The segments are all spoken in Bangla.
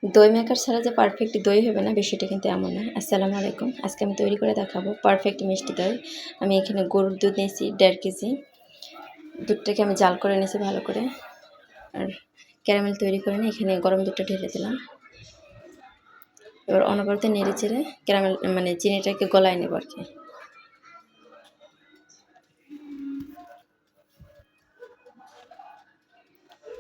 দই মেকার ছাড়া যে পারফেক্ট দই হবে না বিষয়টা কিন্তু এমন না। আসসালামু আলাইকুম। আজকে আমি তৈরি করে দেখাবো পারফেক্ট মিষ্টি দই। আমি এখানে গরুর দুধ নিয়েছি 1.5 কেজি। দুধটাকে আমি জাল করে নিয়েছি ভালো করে। আর ক্যারামেল তৈরি করে নিয়ে এখানে গরম দুধটা ঢেলে দিলাম। এবার অনবরত নেড়ে চেড়ে ক্যারামেল মানে চিনিটাকে গলায় নেব আর কি।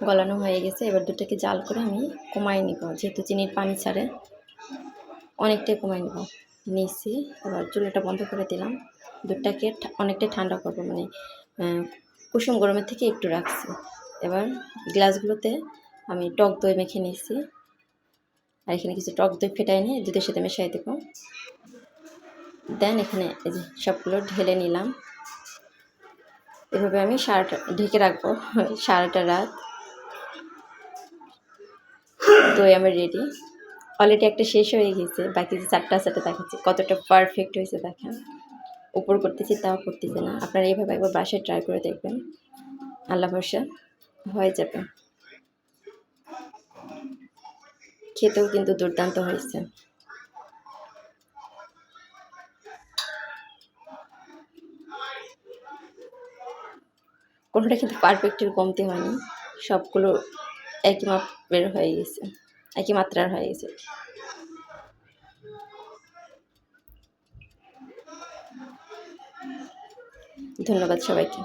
গলানো হয়ে গেছে। এবার দুধটাকে জাল করে আমি কমায় নিব, যেহেতু চিনির পানি ছাড়ে অনেকটাই কমায় নেব। নিয়েছি, এবার চুলাটা বন্ধ করে দিলাম। দুধটাকে অনেকটাই ঠান্ডা করবো, মানে কুসুম গরমের থেকে একটু রাখছি। এবার গ্লাসগুলোতে আমি টক দই মেখে নিয়েছি, আর এখানে কিছু টক দই ফেটাই নিয়ে দুধের সাথে মেশাই দেবো। দেন এখানে এই যে সবগুলো ঢেলে নিলাম। এভাবে আমি সারাটা ঢেকে রাখবো সারাটা রাত। দই আমার রেডি। অলরেডি একটা শেষ হয়ে গেছে, বাকি যে 4টা আছে দেখাচ্ছি কতটা পারফেক্ট হয়েছে দেখেন। উপর করতেছি তাও করতেছে না। আপনারা এইভাবে একবার বাসায় ট্রাই করে দেখবেন, আল্লাহ ভরসা হয়ে যাবে। খেতেও কিন্তু দুর্দান্ত হয়েছে। কোনোটা কিন্তু পারফেক্টের কমতি হয়নি, সবগুলো একই মাপের হয়ে গেছে, একই মাত্রার হয়ে গেছে। ধন্যবাদ সবাইকে।